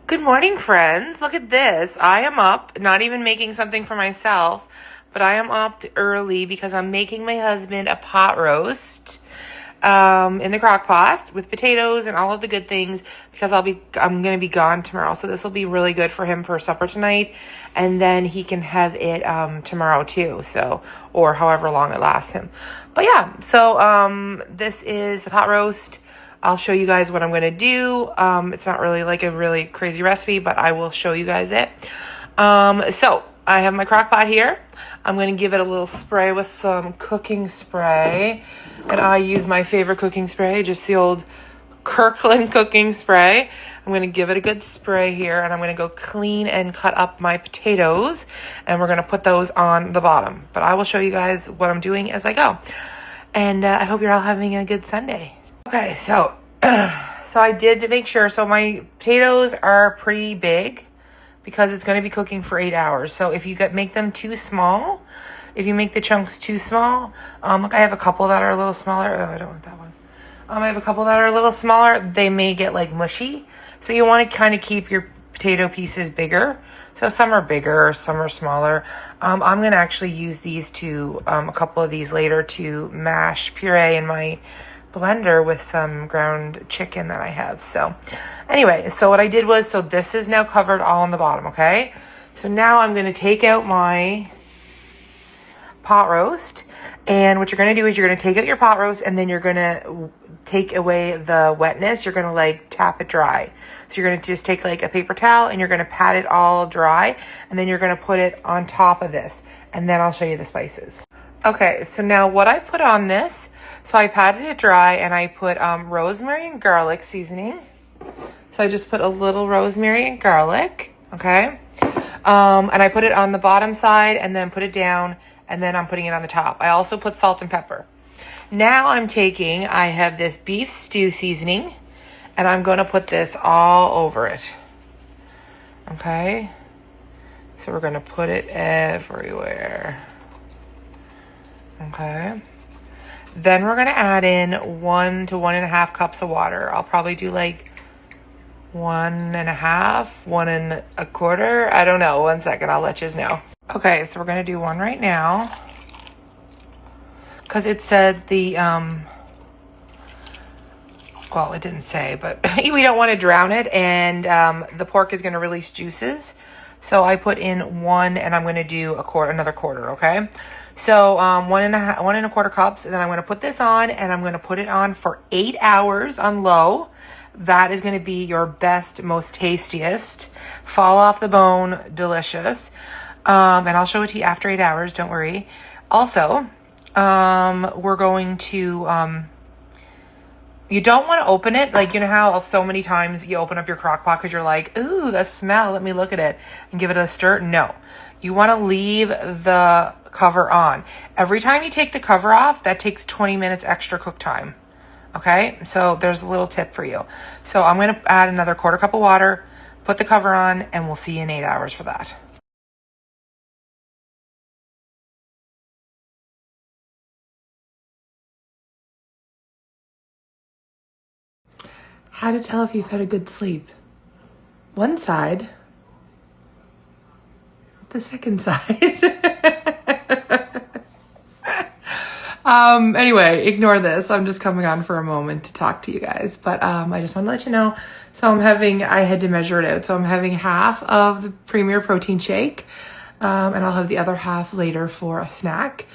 Good morning, friends. Look at this. I am up, not even making something for myself, but I am up early because I'm making my husband a pot roast in the crock pot with potatoes and all of the good things because I'm going to be gone tomorrow. So this will be really good for him for supper tonight, and then he can have it tomorrow too. So, or however long it lasts him. But yeah, so this is the pot roast. I'll show you guys what I'm going to do. It's not really like a really crazy recipe, but I will show you guys it. So I have my crock pot here. I'm going to give it a little spray with some cooking spray. And I use my favorite cooking spray, just the old Kirkland cooking spray. I'm going to give it a good spray here, and I'm going to go clean and cut up my potatoes, and we're going to put those on the bottom. But I will show you guys what I'm doing as I go. And I hope you're all having a good Sunday. Okay, so I did make sure. So my potatoes are pretty big because it's going to be cooking for 8 hours. So if you make them too small, if you make the chunks too small, look, I have a couple that are a little smaller. Oh, I don't want that one. I have a couple that are a little smaller. They may get like mushy. So you want to kind of keep your potato pieces bigger. So some are bigger, some are smaller. I'm going to actually use these a couple of these later to mash puree in my blender with some ground chicken that I have. So anyway, so what I did was, so this is now covered all on the bottom, okay? So now I'm going to take out my pot roast, and what you're going to do is you're going to take out your pot roast, and then you're going to take away the wetness. You're going to like tap it dry. So you're going to just take like a paper towel and you're going to pat it all dry, and then you're going to put it on top of this, and then I'll show you the spices. Okay, so now what I put on this, so I patted it dry and I put rosemary and garlic seasoning. So I just put a little rosemary and garlic, okay? And I put it on the bottom side and then put it down, and then I'm putting it on the top. I also put salt and pepper. Now I have this beef stew seasoning, and I'm going to put this all over it, okay? So we're going to put it everywhere, okay? Then we're going to add in 1 to 1.5 cups of water. I'll probably do like 1.5, 1.25. I don't know. 1 second. I'll let you know. Okay, so we're going to do one right now. Because it said well, it didn't say, but we don't want to drown it. And the pork is going to release juices. So I put in 1, and I'm going to do another quarter, okay? So 1.25 cups, and then I'm going to put this on, and I'm going to put it on for 8 hours on low. That is going to be your best, most tastiest, fall off the bone, delicious. And I'll show it to you after 8 hours, don't worry. Also, we're going to, you don't want to open it. Like, you know how so many times you open up your crock pot because you're like, ooh, the smell, let me look at it and give it a stir. No, you want to leave the cover on. Every time you take the cover off, that takes 20 minutes extra cook time. Okay, so there's a little tip for you. So I'm going to add another 1/4 cup of water, put the cover on, and we'll see you in 8 hours for that. How to tell if you've had a good sleep. One side, the second side. Anyway, ignore this. I'm just coming on for a moment to talk to you guys. But I just want to let you know. So I had to measure it out. So I'm having half of the Premier Protein Shake. And I'll have the other half later for a snack.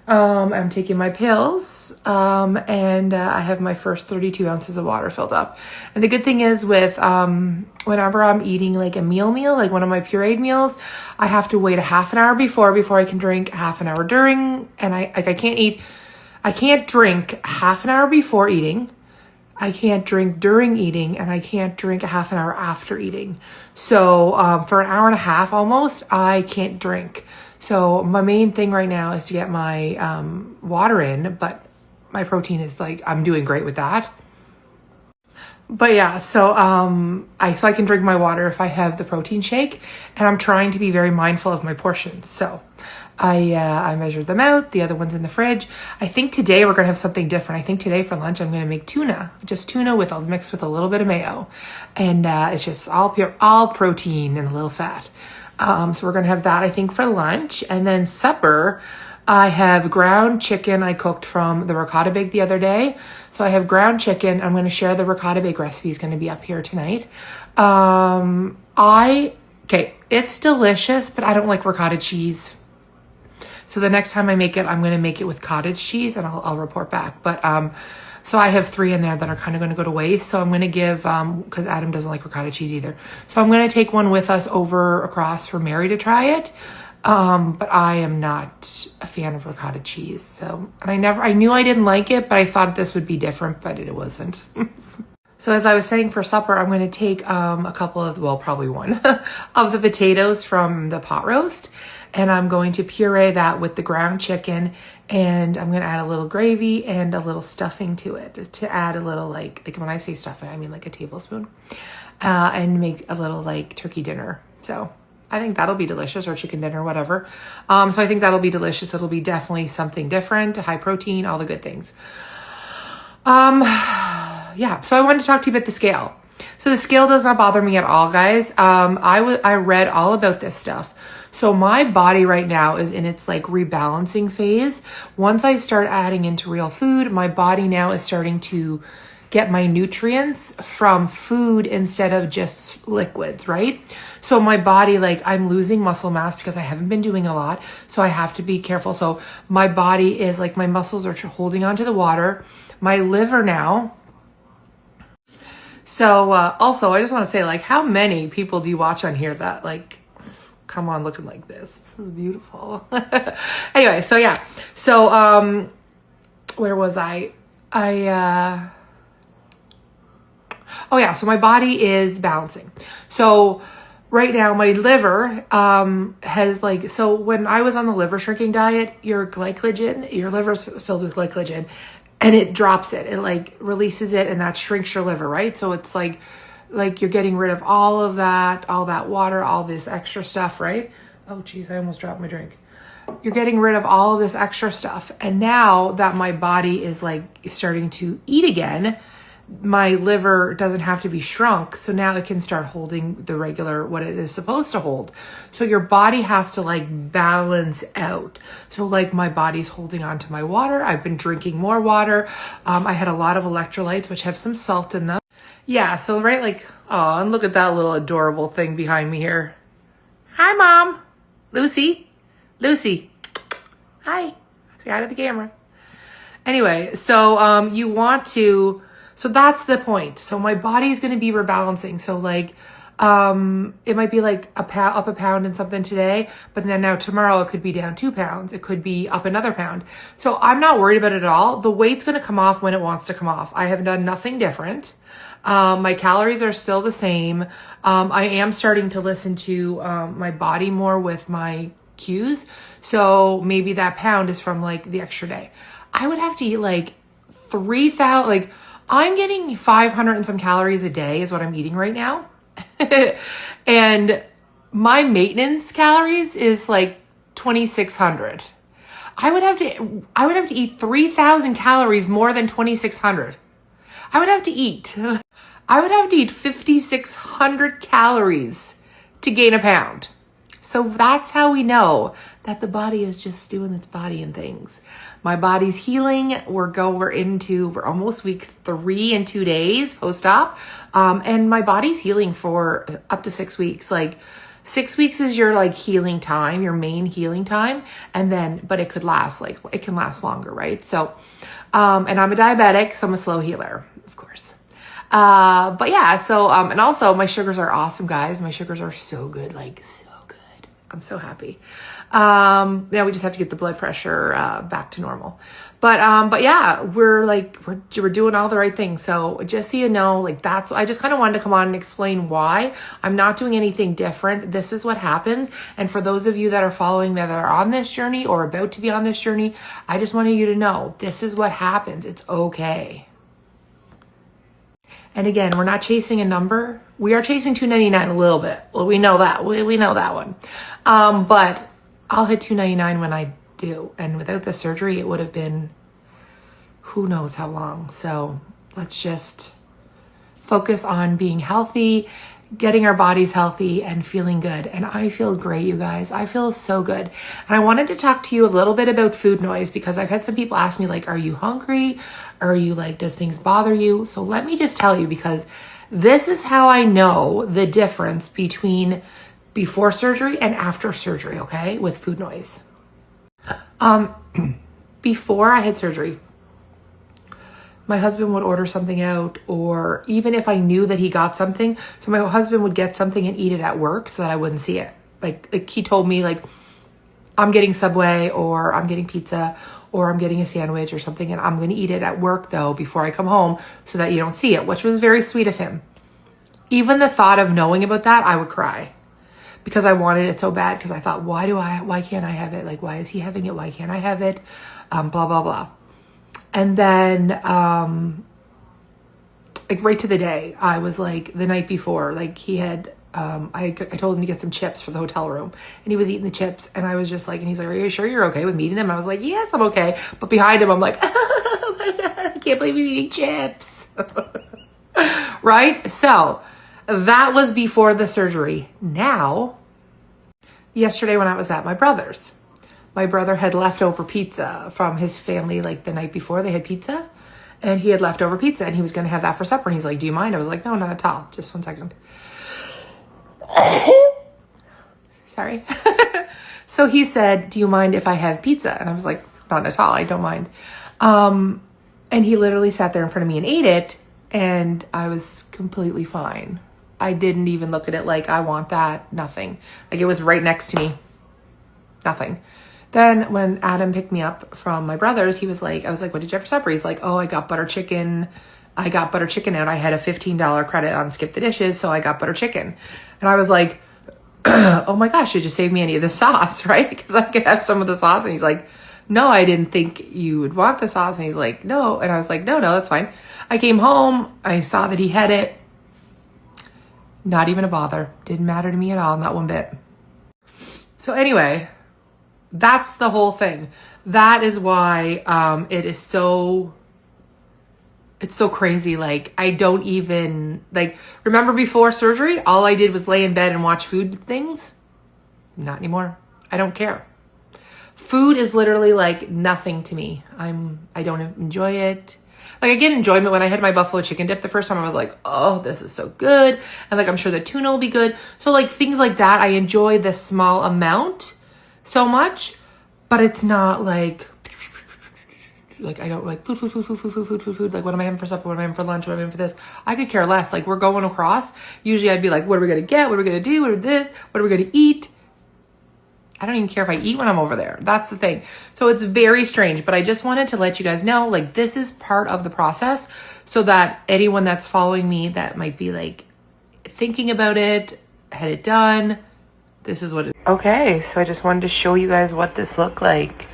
I'm taking my pills, and I have my first 32 ounces of water filled up. And the good thing is with, whenever I'm eating like a meal, like one of my pureed meals, I have to wait a half an hour before I can drink, half an hour during, and I can't drink half an hour before eating. I can't drink during eating, and I can't drink a half an hour after eating. So, for an hour and a half almost, I can't drink. So my main thing right now is to get my water in, but my protein is like, I'm doing great with that. But yeah, so I can drink my water if I have the protein shake, and I'm trying to be very mindful of my portions. So I measured them out. The other one's in the fridge. I think today we're going to have something different. I think today for lunch I'm going to make tuna. Just tuna mixed with a little bit of mayo. And it's just all pure, all protein and a little fat. So we're going to have that, I think, for lunch. And then supper, I have ground chicken I cooked from the ricotta bake the other day. So I have ground chicken. I'm going to share the ricotta bake recipe. It's going to be up here tonight. Okay, it's delicious, but I don't like ricotta cheese. So the next time I make it, I'm going to make it with cottage cheese and I'll report back. But, so I have 3 in there that are kind of going to go to waste. So I'm going to give, cause Adam doesn't like ricotta cheese either. So I'm going to take one with us over across for Mary to try it. But I am not a fan of ricotta cheese. So, and I knew I didn't like it, but I thought this would be different, but it wasn't. So as I was saying, for supper, I'm going to take, a couple of, well, probably one of the potatoes from the pot roast. And I'm going to puree that with the ground chicken, and I'm going to add a little gravy and a little stuffing to it to add a little like when I say stuffing, I mean like a tablespoon, and make a little like turkey dinner. So I think that'll be delicious, or chicken dinner, whatever. So I think that'll be delicious. It'll be definitely something different, high protein, all the good things. Yeah. So I wanted to talk to you about the scale. So the scale does not bother me at all, guys. I read all about this stuff. So my body right now is in its like rebalancing phase. Once I start adding into real food, my body now is starting to get my nutrients from food instead of just liquids, right? So my body, like I'm losing muscle mass because I haven't been doing a lot. So I have to be careful. So my body is like, my muscles are holding onto the water. My liver now. So also, I just want to say, like, how many people do you watch on here that like, come on looking like this? This is beautiful. Anyway, so yeah. So where was I? Oh yeah, so my body is balancing. So right now my liver has like, so when I was on the liver shrinking diet, your liver's filled with glycogen, and it drops it. It like releases it, and that shrinks your liver, right? So it's like you're getting rid of all of that, all that water, all this extra stuff, right? Oh geez, I almost dropped my drink. You're getting rid of all of this extra stuff. And now that my body is like starting to eat again, my liver doesn't have to be shrunk. So now it can start holding the regular, what it is supposed to hold. So your body has to like balance out. So like my body's holding on to my water. I've been drinking more water. I had a lot of electrolytes, which have some salt in them. Yeah. So right, like, oh, and look at that little adorable thing behind me here. Hi, Mom. Lucy. Hi. Say hi to the camera. Anyway, so you want to, so that's the point. So my body is going to be rebalancing. So like, it might be like up a pound and something today, but then now tomorrow it could be down 2 pounds. It could be up another pound. So I'm not worried about it at all. The weight's going to come off when it wants to come off. I have done nothing different. My calories are still the same. I am starting to listen to, my body more with my cues. So maybe that pound is from like the extra day. I would have to eat like 3,000, like I'm getting 500 and some calories a day is what I'm eating right now. And my maintenance calories is like 2,600. I would have to eat 3,000 calories more than 2,600. I would have to eat 5,600 calories to gain a pound. So that's how we know that the body is just doing its body and things. My body's healing. We're almost week 3 in 2 days post-op. And my body's healing for up to 6 weeks. Like 6 weeks is your like healing time, your main healing time. And then, but it can last longer, right? So, and I'm a diabetic, so I'm a slow healer, of course. But yeah, so, and also my sugars are awesome, guys. My sugars are so good, like so good. I'm so happy. Now we just have to get the blood pressure, back to normal. But yeah, we're doing all the right things. So just so you know, like I just kind of wanted to come on and explain why I'm not doing anything different. This is what happens. And for those of you that are following that are on this journey or about to be on this journey, I just wanted you to know this is what happens. It's okay. And again, we're not chasing a number. We are chasing $299 a little bit. Well, we know that. We know that one. But I'll hit $299 when I do. And without the surgery, it would have been who knows how long. So let's just focus on being healthy, getting our bodies healthy and feeling good. And I feel great, you guys. I feel so good. And I wanted to talk to you a little bit about food noise because I've had some people ask me like, are you hungry? Are you like, does things bother you? So let me just tell you, because this is how I know the difference between before surgery and after surgery, okay, with food noise. Before I had surgery, my husband would order something out, or even if I knew that he got something, so my husband would get something and eat it at work so that I wouldn't see it. Like he told me like, I'm getting Subway or I'm getting pizza or I'm getting a sandwich or something, and I'm going to eat it at work though before I come home so that you don't see it, which was very sweet of him. Even the thought of knowing about that, I would cry because I wanted it so bad, because I thought, why can't I have it? Like, why is he having it? Why can't I have it? Blah, blah, blah. And then, like right to the day, I was like the night before, like he had, I told him to get some chips for the hotel room, and he was eating the chips, and I was just like, and he's like, are you sure you're okay with me eating them? And I was like, yes, I'm okay. But behind him, I'm like, oh my God, I can't believe he's eating chips. Right? So that was before the surgery. Now, yesterday when I was at my brother's, my brother had leftover pizza from his family, like the night before they had pizza, and he had leftover pizza and he was going to have that for supper. And he's like, do you mind? I was like, no, not at all. Just 1 second. Sorry. So he said, do you mind if I have pizza? And I was like, not at all. I don't mind. And he literally sat there in front of me and ate it. And I was completely fine. I didn't even look at it like I want that. Nothing. Like it was right next to me. Nothing. Then when Adam picked me up from my brother's, he was like, I was like, what did you have for supper? He's like, oh, I got butter chicken. I got butter chicken out. I had a $15 credit on Skip the Dishes, so I got butter chicken. And I was like, oh my gosh, you just saved me any of the sauce, right? Because I could have some of the sauce. And he's like, no, I didn't think you would want the sauce. And he's like, no. And I was like, no, that's fine. I came home. I saw that he had it. Not even a bother. Didn't matter to me at all, not one bit. So anyway, that's the whole thing. That is why it's so crazy. Like, I don't even, like, remember before surgery, all I did was lay in bed and watch food things? Not anymore. I don't care. Food is literally like nothing to me. I don't enjoy it. Like, I get enjoyment when I had my buffalo chicken dip the first time. I was like, oh, this is so good. And like, I'm sure the tuna will be good. So like things like that, I enjoy the small amount so much, but it's not like I don't like food. Like, what am I having for supper? What am I having for lunch? What am I having for this? I could care less. Like, we're going across. Usually I'd be like, what are we going to get? What are we going to do? What are this? What are we going to eat? I don't even care if I eat when I'm over there. That's the thing. So it's very strange, but I just wanted to let you guys know, like, this is part of the process so that anyone that's following me that might be like thinking about it, had it done, this is what it is. Okay, so I just wanted to show you guys what this looked like.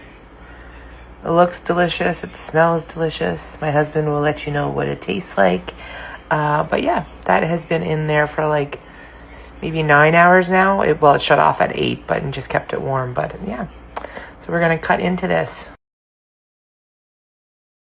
It looks delicious. It smells delicious. My husband will let you know what it tastes like. But yeah, that has been in there for like maybe 9 hours now. It shut off at 8, but and just kept it warm. But yeah, so we're going to cut into this.